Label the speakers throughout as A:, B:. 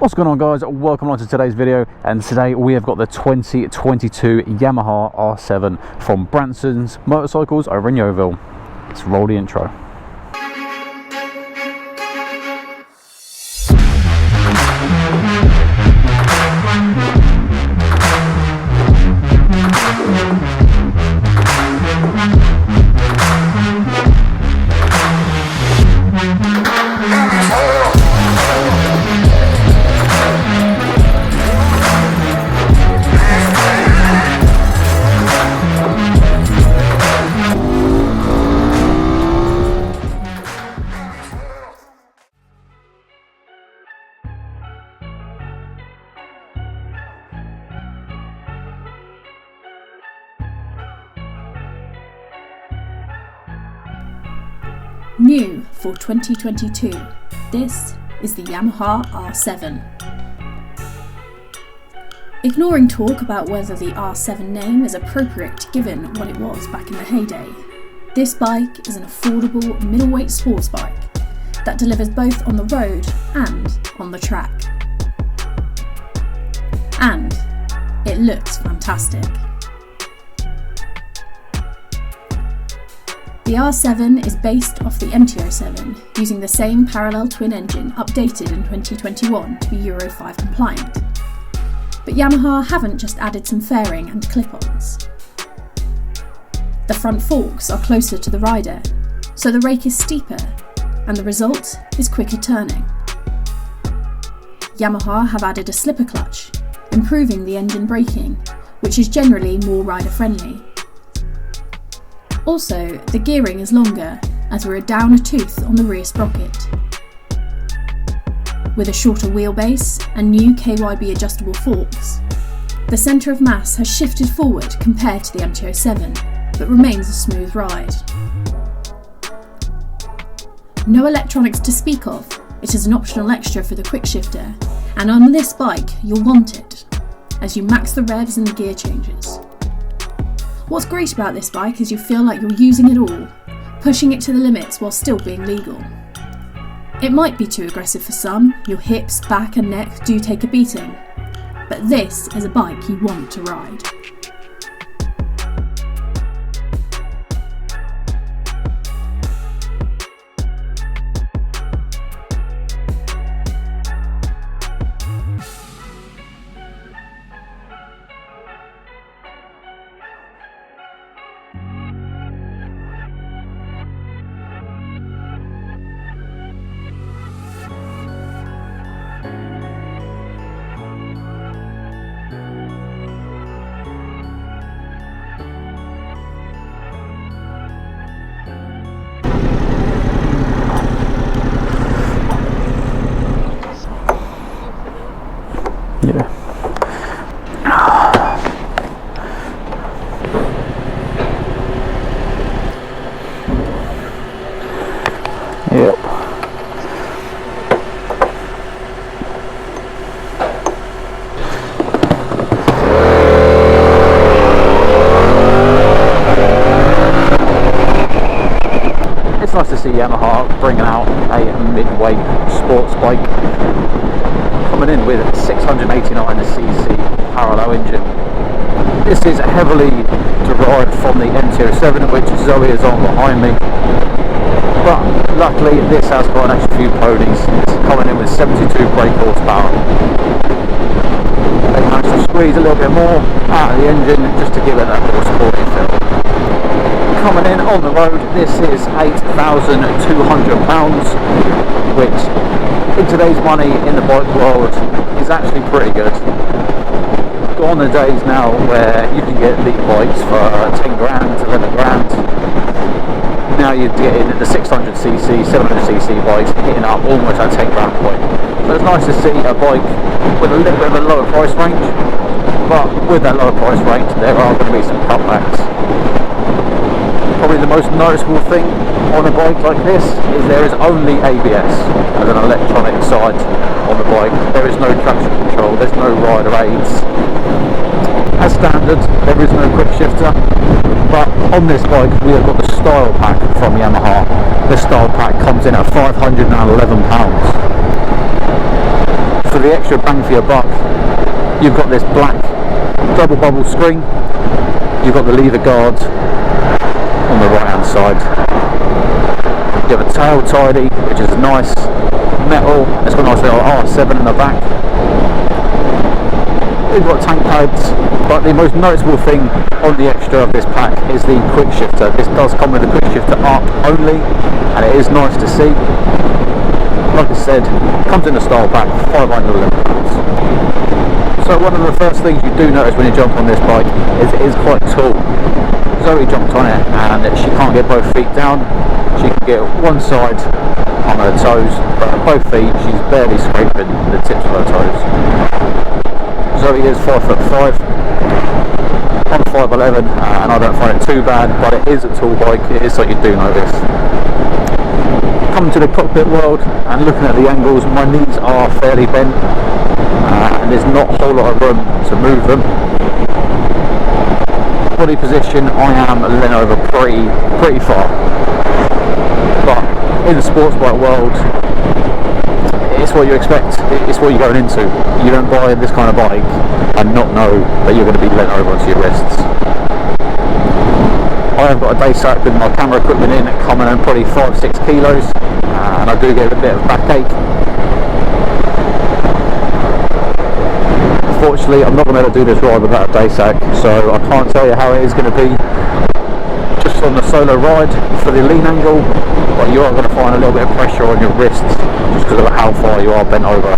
A: What's going on, guys? Welcome on to today's video, and today we have got the 2022 Yamaha R7 from Branson's Motorcycles over in Yeovil. Let's roll the intro.
B: New for 2022, this is the Yamaha R7. Ignoring talk about whether the R7 name is appropriate given what it was back in the heyday, this bike is an affordable middleweight sports bike that delivers both on the road and on the track. And it looks fantastic. The R7 is based off the MT-07, using the same parallel twin engine updated in 2021 to be Euro 5 compliant. But Yamaha haven't just added some fairing and clip-ons. The front forks are closer to the rider, so the rake is steeper, and the result is quicker turning. Yamaha have added a slipper clutch, improving the engine braking, which is generally more rider-friendly. Also, the gearing is longer, as we're down a tooth on the rear sprocket. With a shorter wheelbase and new KYB adjustable forks, the centre of mass has shifted forward compared to the MT-07, but remains a smooth ride. No electronics to speak of, it is an optional extra for the quick shifter, and on this bike you'll want it, as you max the revs and the gear changes. What's great about this bike is you feel like you're using it all, pushing it to the limits while still being legal. It might be too aggressive for some, your hips, back and neck do take a beating, but this is a bike you want to ride.
A: Yep. It's nice to see Yamaha bringing out a mid-weight sports bike, coming in with 689cc parallel engine. This is heavily derived from the MT-07, which Zoe is on behind me. But luckily this has got an extra few ponies. It's coming in with 72 brake horsepower. They managed to squeeze a little bit more out of the engine just to give it that more sporty feel. Coming in on the road, this is £8,200, which in today's money in the bike world is actually pretty good. Gone the days now where you can get lead bikes for 10 grand, 11 grand. Now you're getting the 600cc, 700cc bikes hitting up almost at 10 grand point. So it's nice to see a bike with a little bit of a lower price range, but with that lower price range there are going to be some cutbacks. Probably the most noticeable thing on a bike like this is there is only ABS as an electronic side on the bike. There is no traction control, there's no rider aids. As standard, there is no quick shifter, but on this bike we have got the style pack from Yamaha. The style pack comes in at £511. For the extra bang for your buck, you've got this black double bubble screen, you've got the lever guard on the right hand side, you have a tail tidy which is nice metal, it's got a nice little R7 in the back. We've got tank pads, but the most noticeable thing on the extra of this pack is the quick shifter. This does come with a quick shifter up only, and it is nice to see. Like I said, comes in a style pack, £511. So one of the first things you do notice when you jump on this bike is it is quite tall. Zoe jumped on it and she can't get both feet down. She can get one side on her toes, but both feet she's barely scraping the tips of her toes. Zoe is 5'5", I'm 5'11", and I don't find it too bad, but it is a tall bike, it is something you do notice. Coming to the cockpit world and looking at the angles, my knees are fairly bent, and there's not a whole lot of room to move them. Body position, I am leaning over pretty far, but in the sports bike world, it's what you expect, it's what you're going into. You don't buy this kind of bike and not know that you're going to be leant over onto your wrists. I have got a D.S.R with my camera equipment in, coming in probably 5-6 kilos, and I do get a bit of backache. Unfortunately, I'm not going to be able to do this ride without a D.S.R, so I can't tell you how it is going to be just on the solo ride for the lean angle, but you are going to find a little bit of pressure on your wrists just because of how far you are bent over.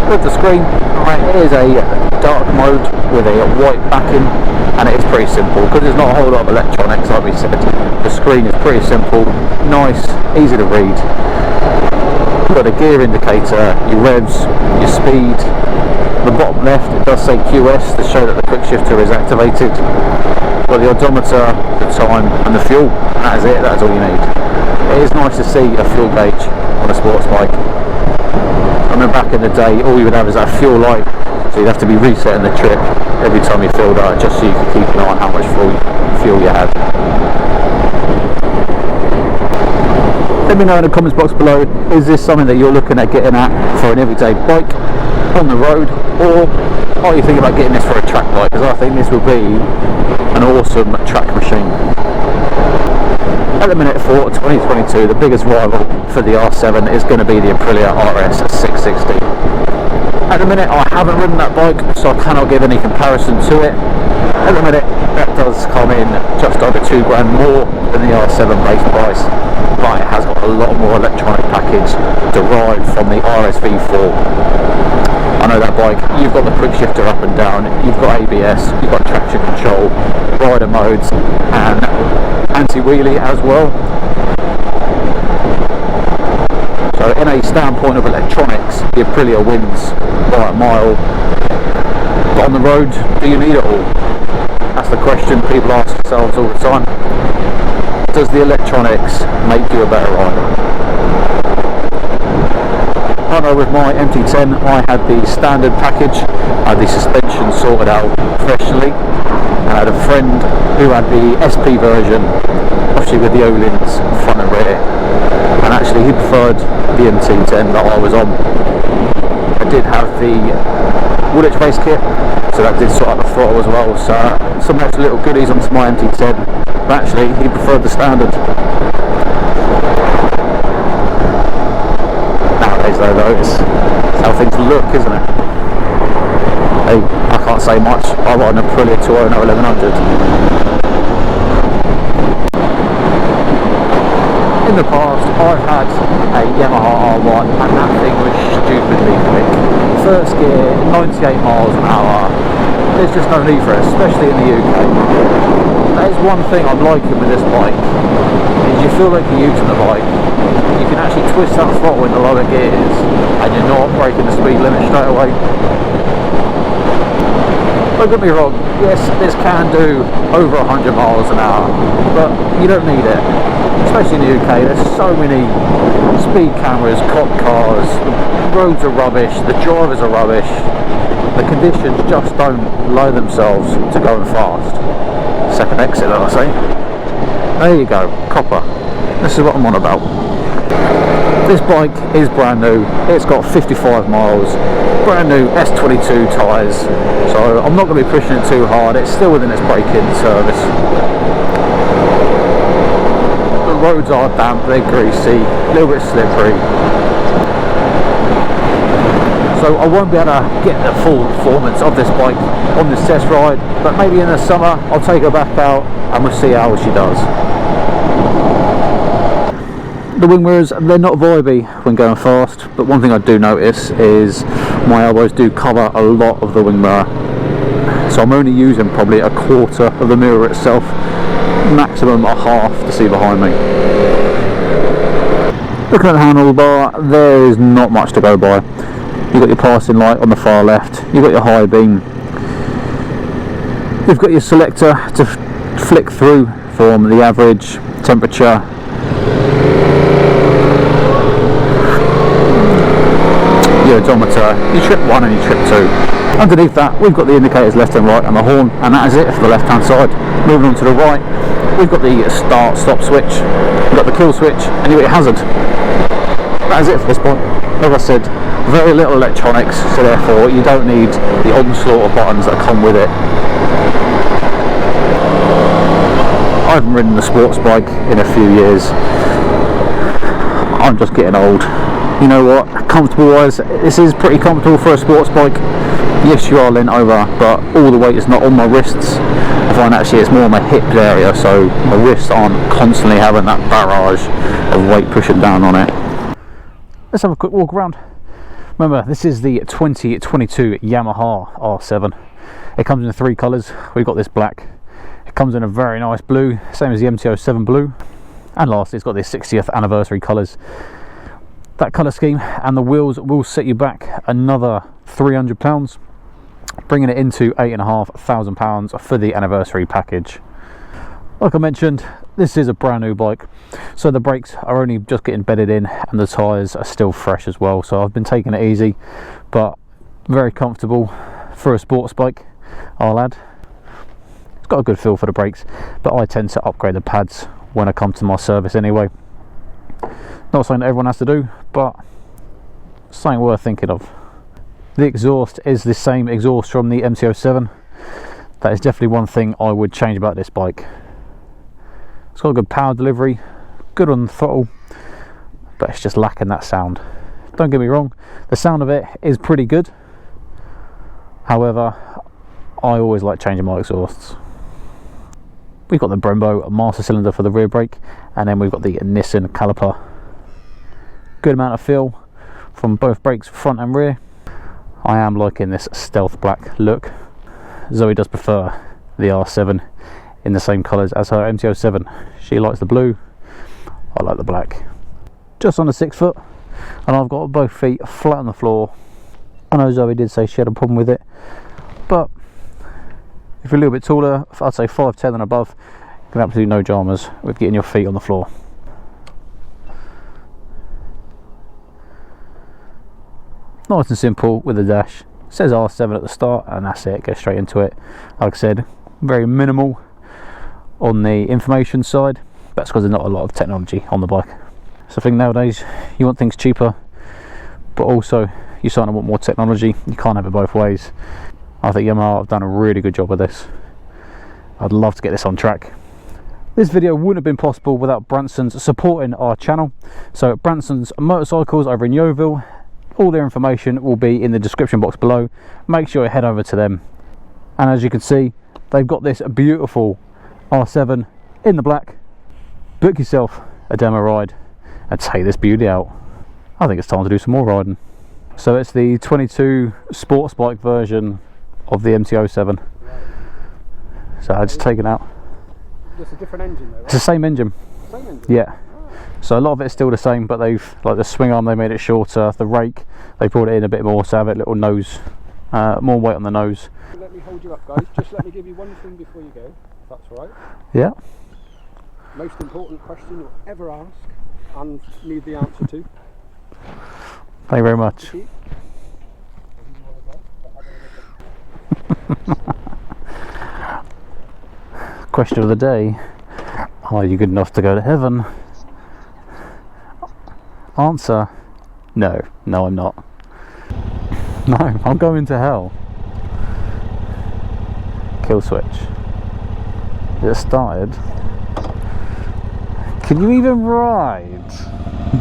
A: With the screen, it is a dark mode with a white backing, and it is pretty simple because there's not a whole lot of electronics. Like we said, the screen is pretty simple, nice, easy to read. You've got a gear indicator, your revs, your speed. On the bottom left it does say QS to show that the quick shifter is activated. Got the odometer, the time and the fuel, and that is it, that is all you need. It is nice to see a fuel gauge on a sports bike. I remember back in the day all you would have is that fuel light, so you'd have to be resetting the trip every time you filled out just so you could keep an eye on how much fuel you had. Let me know in the comments box below, is this something that you're looking at getting at for an everyday bike on the road, or are you thinking about getting this for a track bike? Because I think this will be an awesome track machine. At the minute for 2022, the biggest rival for the R7 is going to be the Aprilia RS 660. At the minute I haven't ridden that bike, so I cannot give any comparison to it. At the minute that does come in just over £2 grand more than the R7 base price, but it has got a lot more electronic package derived from the RS V4. I know that bike, you've got the quick shifter up and down, you've got ABS, you've got traction control, rider modes and anti-wheelie as well. So in a standpoint of electronics, the Aprilia wins by a mile. But on the road, do you need it all? That's the question people ask themselves all the time. Does the electronics make you a better rider? I know with my MT10 I had the standard package, I had the suspension sorted out professionally, and I had a friend who had the SP version, obviously with the O-lins front and rear, and actually he preferred the MT10 that I was on. I did have the Woolwich base kit, so that did sort out the throttle as well, so some extra little goodies onto my MT10, but actually he preferred the standard. Though it's how things look, isn't it? Hey, I can't say much. I got an Aprilia 209 1100. In the past, I've had a Yamaha R1, and that thing was stupidly quick. First gear, 98 miles an hour. There's just no need for it, especially in the UK. That is one thing I'm liking with this bike, is you feel like you're using the bike. You can actually twist that throttle in the lower gears and you're not breaking the speed limit straight away. Don't get me wrong, yes, this can do over 100 miles an hour, but you don't need it. Especially in the UK, there's so many speed cameras, cop cars, the roads are rubbish, the drivers are rubbish, the conditions just don't lend themselves to going fast. Second exit, I say. There you go, copper. This is what I'm on about. This bike is brand new, it's got 55 miles, brand new S22 tyres, so I'm not going to be pushing it too hard, it's still within its break-in service. The roads are damp, they're greasy, a little bit slippery, so I won't be able to get the full performance of this bike on this test ride, but maybe in the summer I'll take her back out and we'll see how she does. The wing mirrors, they're not vibey when going fast, but one thing I do notice is my elbows do cover a lot of the wing mirror, so I'm only using probably a quarter of the mirror itself, maximum a half to see behind me. Looking at the handlebar, there is not much to go by. You've got your passing light on the far left, you've got your high beam, you've got your selector to flick through from the average, temperature, your odometer, your trip 1 and your trip 2. Underneath that we've got the indicators left and right and the horn, and that is it for the left hand side. Moving on to the right, we've got the start stop switch, we've got the kill switch, and you've got your hazard. That is it for this point. Like I said, very little electronics, so therefore you don't need the onslaught of buttons that come with it. I haven't ridden a sports bike in a few years, I'm just getting old. You know what, comfortable wise, this is pretty comfortable for a sports bike. Yes, you are leant over, but all the weight is not on my wrists. I find actually it's more on my hip area, so my wrists aren't constantly having that barrage of weight pushing down on it. Let's have a quick walk around. Remember, this is the 2022 Yamaha R7. It comes in 3 colours. We've got this black. It comes in a very nice blue, same as the MT-07 blue. And lastly, it's got the 60th anniversary colours. That colour scheme and the wheels will set you back another £300, bringing it into £8,500 for the anniversary package. Like I mentioned, this is a brand new bike, so the brakes are only just getting bedded in and the tyres are still fresh as well, so I've been taking it easy, but very comfortable for a sports bike, I'll add. It's got a good feel for the brakes, but I tend to upgrade the pads when I come to my service anyway. Not something that everyone has to do, but something worth thinking of. The exhaust is the same exhaust from the MT-07. That is definitely one thing I would change about this bike. It's got a good power delivery, good on the throttle, but it's just lacking that sound. Don't get me wrong, the sound of it is pretty good. However, I always like changing my exhausts. We've got the Brembo master cylinder for the rear brake, and then we've got the Nissan caliper. Good amount of feel from both brakes, front and rear. I am liking this stealth black look. Zoe does prefer the R7 in the same colours as her MT-07. She likes the blue, I like the black. Just on a 6 foot, and I've got both feet flat on the floor. I know Zoe did say she had a problem with it, but if you're a little bit taller, I'd say 5'10" and above, you can absolutely no dramas with getting your feet on the floor. Nice and simple with the dash. It says R7 at the start and that's it, go straight into it. Like I said, very minimal on the information side, but that's because there's not a lot of technology on the bike. So I think nowadays you want things cheaper, but also you're starting to want more technology. You can't have it both ways. I think Yamaha have done a really good job with this. I'd love to get this on track. This video wouldn't have been possible without Branson's supporting our channel. So Branson's Motorcycles over in Yeovil, all their information will be in the description box below. Make sure you head over to them. And as you can see, they've got this beautiful R7 in the black. Book yourself a demo ride and take this beauty out. I think it's time to do some more riding. So it's the 22 sports bike version of the MT-07. So I just taken out.
C: It's a different engine though, right?
A: It's the same engine.
C: Same engine?
A: Yeah. So a lot of it's still the same, but they've, like the swing arm, they made it shorter. The rake, they brought it in a bit more to have it little nose, more weight on the nose.
C: Let me hold you up, guys. Just let me give you one thing before you go, if that's all right.
A: Yeah.
C: Most important question you'll ever ask and need the answer to.
A: Thank you very much. Question of the day: are you good enough to go to heaven? Answer, no. No, I'm not. No, I'm going to hell. Kill switch. It started. Can you even ride?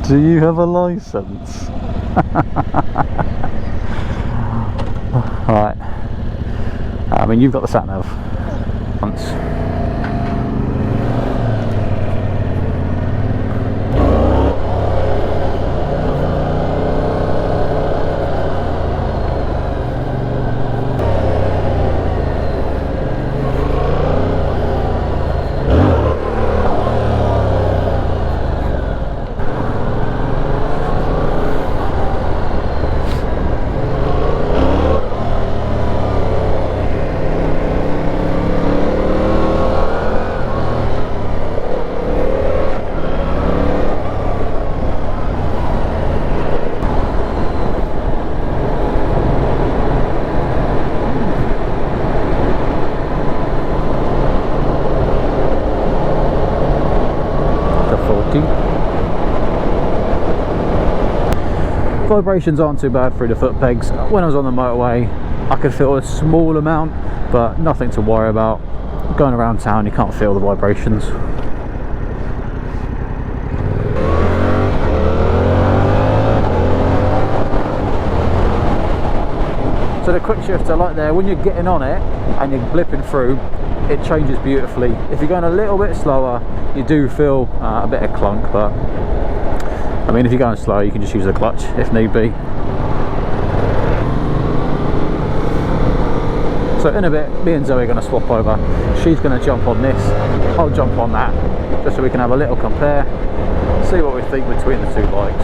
A: Do you have a license? Right. I mean, you've got the sat nav. Once. Vibrations aren't too bad through the foot pegs. When I was on the motorway, I could feel a small amount, but nothing to worry about. Going around town, you can't feel the vibrations. So the quick shifter, like there, when you're getting on it and you're blipping through, it changes beautifully. If you're going a little bit slower, you do feel a bit of clunk, but I mean, if you're going slow, you can just use the clutch if need be. So in a bit, me and Zoe are going to swap over. She's going to jump on this, I'll jump on that, just so we can have a little compare, see what we think between the two bikes.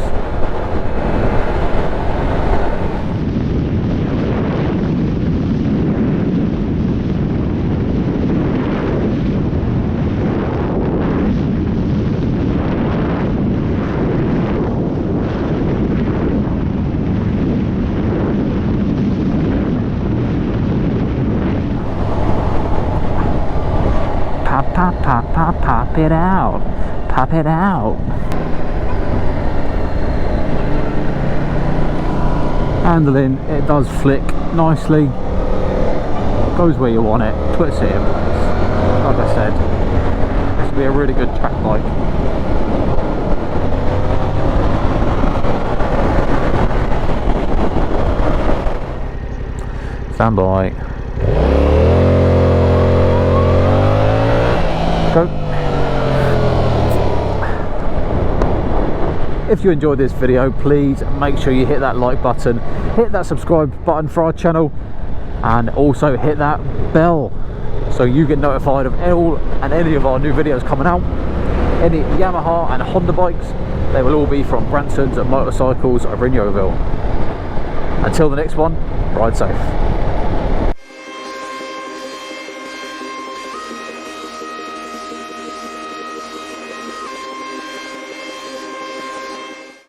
A: Pop it out. Pop it out. Handling, it does flick nicely. Goes where you want it. Puts it in place. Like I said, this will be a really good track bike. Stand by. Go. If you enjoyed this video, please make sure you hit that like button, hit that subscribe button for our channel, and also hit that bell so you get notified of all and any of our new videos coming out. Any Yamaha and Honda bikes, they will all be from Branson's Motorcycles over in Yeovil. Until the next one, ride safe.